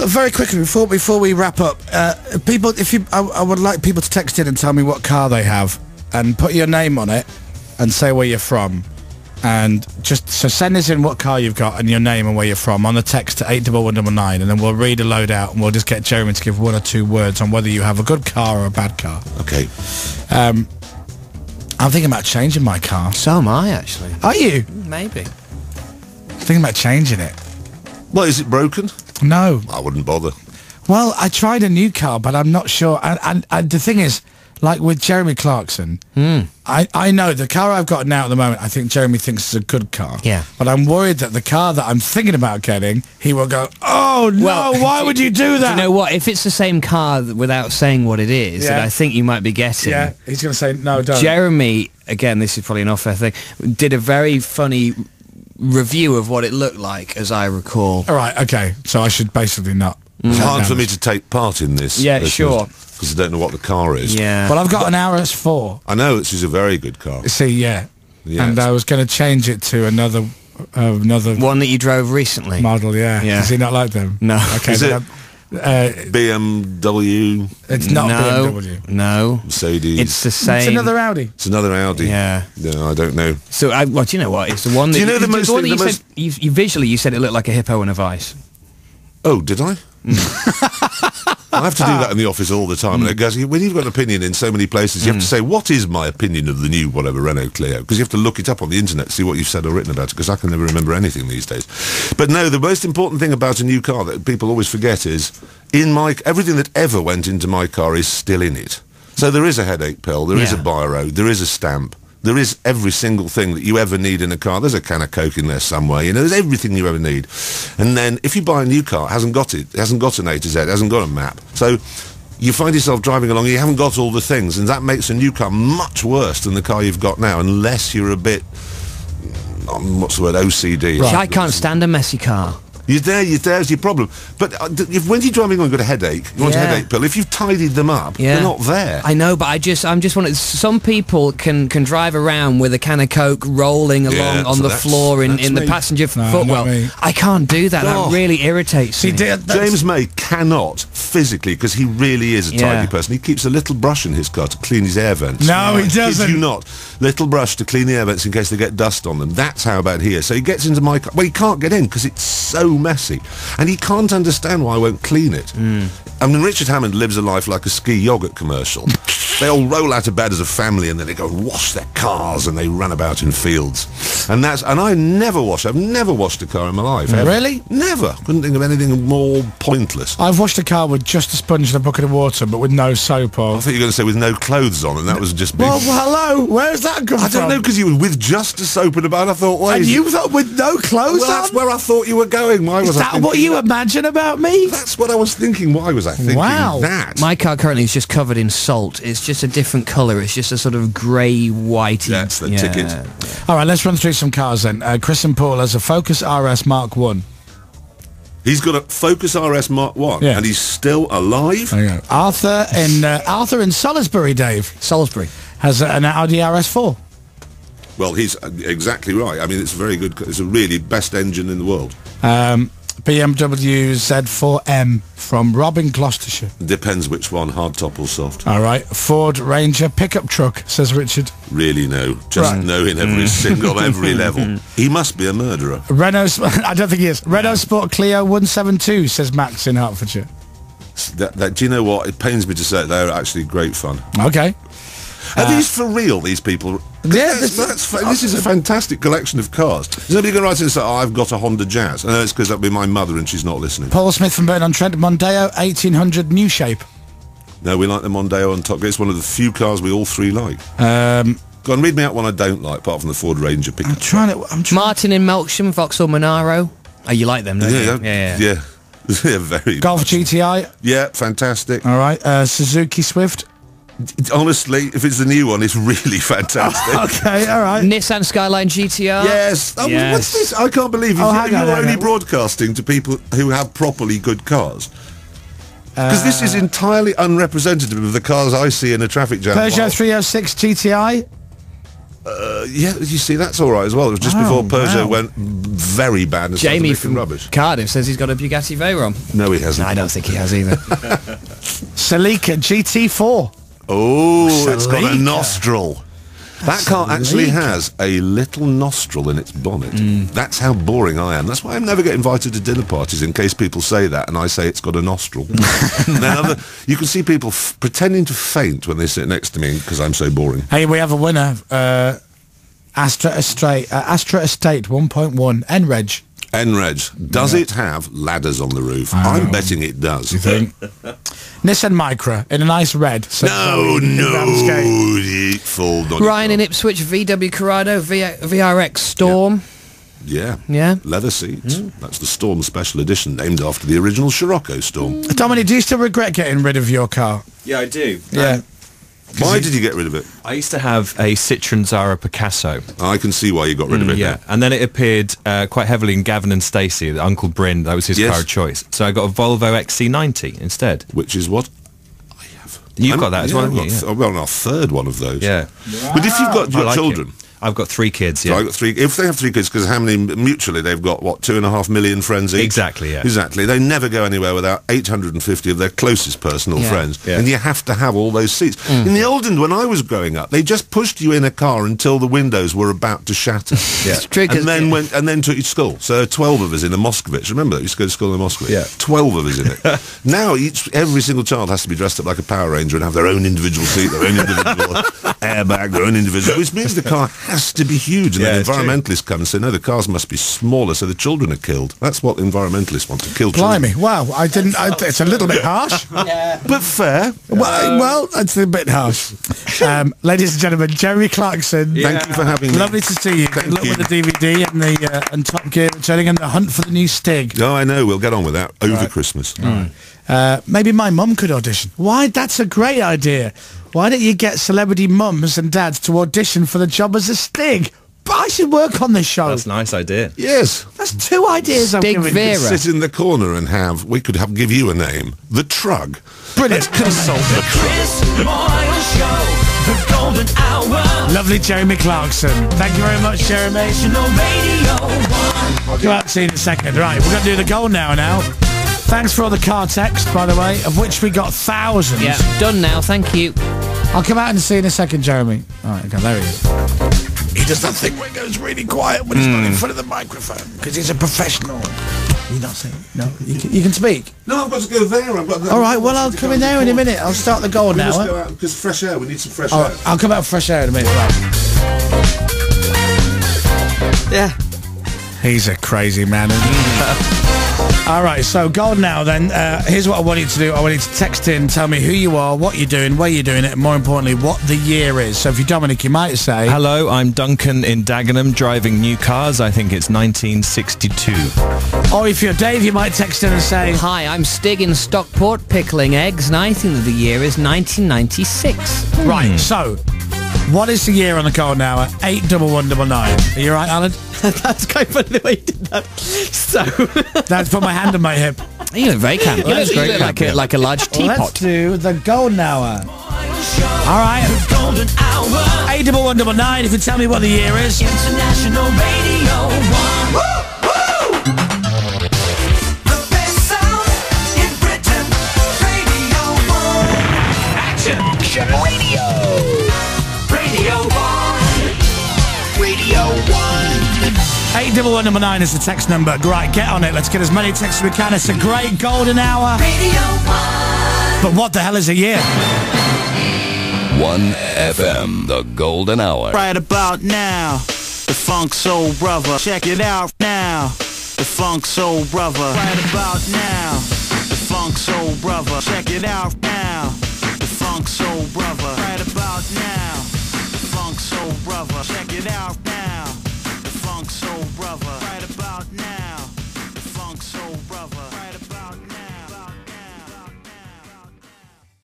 very quickly before we wrap up, people, I would like people to text in and tell me what car they have, and put your name on it, and say where you're from, and just send us in what car you've got and your name and where you're from on the text to 81199, and then we'll read a load out, and we'll just get Jeremy to give 1 or 2 words on whether you have a good car or a bad car. Okay. I'm thinking about changing my car. So am I, actually. Are you? Maybe. Thinking about changing it. What, is it broken? No. I wouldn't bother. Well, I tried a new car, but I'm not sure. And the thing is, like with Jeremy Clarkson, I know the car I've got now at the moment, I think Jeremy thinks is a good car. Yeah. But I'm worried that the car that I'm thinking about getting, he will go, oh, no, why would you do that? Do you know what? If it's the same car without saying what it is, that I think you might be getting. Yeah, he's going to say, no, don't. Jeremy, again, this is probably an off-air thing, did a very funny review of what it looked like, as I recall. All right, okay. So I should basically not. It's hard for me to take part in this. Yeah, sure. Because I don't know what the car is. Yeah. Well, I've got an RS4. I know, this is a very good car. See, yeah. Yeah, and I was going to change it to another one that you drove recently. Model, yeah. Does he not like them? No. Okay. Is it BMW? It's not BMW. No. Mercedes? It's the same. It's another Audi. It's another Audi. Yeah. No, I don't know. So, well, do you know what? It's the one that... Do you know the one that you most... said... You visually, you said it looked like a hippo in a vice. Oh, did I? I have to do that in the office all the time. And it goes, when you've got an opinion in so many places, you have to say, what is my opinion of the new whatever Renault Clio? Because you have to look it up on the internet, see what you've said or written about it, because I can never remember anything these days. But no, the most important thing about a new car that people always forget is, everything that ever went into my car is still in it. So there is a headache pill, there is a biro, there is a stamp. There is every single thing that you ever need in a car. There's a can of Coke in there somewhere. You know, there's everything you ever need. And then if you buy a new car, it hasn't got it. It hasn't got an A to Z. It hasn't got a map. So you find yourself driving along and you haven't got all the things. And that makes a new car much worse than the car you've got now, unless you're a bit, what's the word, OCD. Right. I can't stand a messy car. There's your problem. But when you're driving along, you've got a headache, you want a headache pill, if you've tidied them up, they're not there. I know, but I'm just wondering, some people can drive around with a can of Coke rolling along on the floor in the passenger footwell. I can't do that. That really irritates me. James May cannot physically, because he really is a tidy person. He keeps a little brush in his car to clean his air vents. No, he doesn't. Kid you not. Little brush to clean the air vents in case they get dust on them. That's how bad he is. So he gets into my car. Well, he can't get in because it's so messy, and he can't understand why I won't clean it. I mean, Richard Hammond lives a life like a ski yogurt commercial. They all roll out of bed as a family, and then they go and wash their cars, and they run about in fields. And I never wash. I've never washed a car in my life. Ever. Really? Never. Couldn't think of anything more pointless. I've washed a car with just a sponge and a bucket of water, but with no soap on. I thought you were going to say with no clothes on, and that was just big. Well, hello. Where's that come from? I don't know, because you were with just a soap and a bucket. I thought, wait. And you thought with no clothes on? That's where I thought you were going. Why was Is that what you imagine about me? That's what I was thinking. Why was I thinking that? My car currently is just covered in salt. It's just a different colour. It's just a sort of grey, whitey... That's the ticket. All right, let's run through some cars then. Chris and Paul has a Focus RS Mark 1. He's got a Focus RS Mark 1, and he's still alive? There you go. Arthur in Salisbury, Dave. Salisbury. Has an Audi RS4. Well, he's exactly right. I mean, it's very good. It's a really best engine in the world. BMW Z4M from Rob in Gloucestershire. Depends which one, hardtop or soft. All right. Ford Ranger pickup truck, says Richard. Really no. Just no in every single, every level. He must be a murderer. Renault, I don't think he is. Renault Sport Clio 172, says Max in Hertfordshire. Do you know what? It pains me to say it, they're actually great fun. Okay. Are these for real, these people? Yeah, this is a fantastic collection of cars. Is nobody going to write in and say, I've got a Honda Jazz? No, it's because that'd be my mother and she's not listening. Paul Smith from Burton-on-Trent, Mondeo 1800 new shape. No, we like the Mondeo on top. It's one of the few cars we all three like. Go on, read me out one I don't like, apart from the Ford Ranger pickup. I'm trying. Martin in Melksham, Vauxhall Monaro. Oh, you like them, don't you? Yeah. They're very Golf nice. GTI. Yeah, fantastic. All right. Suzuki Swift. Honestly, if it's the new one, it's really fantastic. Okay, all right. Nissan Skyline GTR. Yes. What's this? I can't believe you're only broadcasting to people who have properly good cars. Because this is entirely unrepresentative of the cars I see in a traffic jam. Peugeot 306 GTI. Yeah, you see, that's all right as well. It was just before Peugeot went very bad and Jamie started making rubbish. Cardiff says he's got a Bugatti Veyron. No, he hasn't. I don't think he has either. Celica GT4. Oh, it's got a nostril. That car actually has a little nostril in its bonnet. That's how boring I am. That's why I never get invited to dinner parties, in case people say that and I say it's got a nostril. Now, you can see people pretending to faint when they sit next to me because I'm so boring. Hey, we have a winner. Astra Estate 1.1 NREG. NREG. Does it have ladders on the roof? I'm betting it does. You think? Nissan Micra in a nice red. So Ryan in Ipswich, VW Corrado, VRX Storm. Yeah. Leather seats. That's the Storm Special Edition, named after the original Scirocco Storm. Dominic, do you still regret getting rid of your car? Yeah, I do. Yeah. Why did you get rid of it? I used to have a Citroen Zara Picasso. I can see why you got rid of it. Yeah, and then it appeared quite heavily in Gavin and Stacey, Uncle Bryn. That was his car of choice. So I got a Volvo XC90 instead. Which is what I have. You've got that as well, haven't you? I've got our third one of those. Yeah. Wow. But if you've got children... I've got 3 kids, yeah. So I've got 3. If they have 3 kids, because how many mutually they've got, what, 2.5 million friends each? Exactly, yeah. Exactly. They never go anywhere without 850 of their closest personal friends. Yeah. And you have to have all those seats. In the olden, when I was growing up, they just pushed you in a car until the windows were about to shatter. And then took you to school. So there are 12 of us in a Moscovich. Remember that? We used to go to school in a Moscovich. Yeah. 12 of us in it. Now, every single child has to be dressed up like a Power Ranger and have their own individual seat, their own individual airbag, their own individual... Which means the car has to be huge. And then environmentalists come and say, no, the cars must be smaller so the children are killed. That's what environmentalists want, to kill children. Blimey, wow, it's a little bit harsh. But fair. Well, it's a bit harsh. Ladies and gentlemen, Jeremy Clarkson. Thank you for having me. Lovely to see you. Good luck with the DVD and Top Gear returning and the hunt for the new Stig. Oh, I know, we'll get on with that over Christmas. Maybe my mum could audition. Why? That's a great idea. Why don't you get celebrity mums and dads to audition for the job as a Stig? I should work on this show. That's a nice idea. Yes. That's 2 ideas I'm giving. Vera. Sit in the corner and give you a name. The Trug. Brilliant. Consult the Chris Moyles Show, the golden hour. Lovely Jeremy Clarkson. Thank you very much, Jeremy. Radio 1. I'll come out and see you in a second. Right, we're going to do the goal now. Thanks for all the car text, by the way, of which we got thousands. Yeah, done now, thank you. I'll come out and see you in a second, Jeremy. All right, okay, there he is. He does that thing where he goes really quiet when he's not in front of the microphone, because he's a professional. You're not saying? No, you can speak. No, I've got to go there. All right, well, I'll come in there in a minute. I'll start the goal now. Let's go out, because fresh air, we need some fresh air. I'll come out with fresh air in a minute. Right. Yeah. He's a crazy man, isn't he? All right, so goal now then. Here's what I want you to do. I want you to text in, tell me who you are, what you're doing, where you're doing it, and more importantly, what the year is. So if you're Dominic, you might say... Hello, I'm Duncan in Dagenham, driving new cars. I think it's 1962. Or if you're Dave, you might text in and say... Hi, I'm Stig in Stockport, pickling eggs, and I think that the year is 1996. Right, so... What is the year on the call now at 81199? Are you right, Alan? That's quite funny the way you did that. So... That's put my hand on my hip. You look very camp. You look great, like a large teapot. Let's do the golden hour. All right. The golden hour. 81199 if you tell me what the year is. International Radio 1. Woo! The best sound in Britain. Radio 1. Action. Radio 1. Radio 1. 81199 is the text number. Right, get on it. Let's get as many texts as we can. It's a great golden hour. Radio 1. But what the hell is a year? 1FM, the golden hour. Right about now, the Funk Soul Brother. Check it out now, the Funk Soul Brother. Right about now, the Funk Soul Brother. Check it out now, the Funk Soul Brother. Right about now, the Funk Soul Brother. Check it out.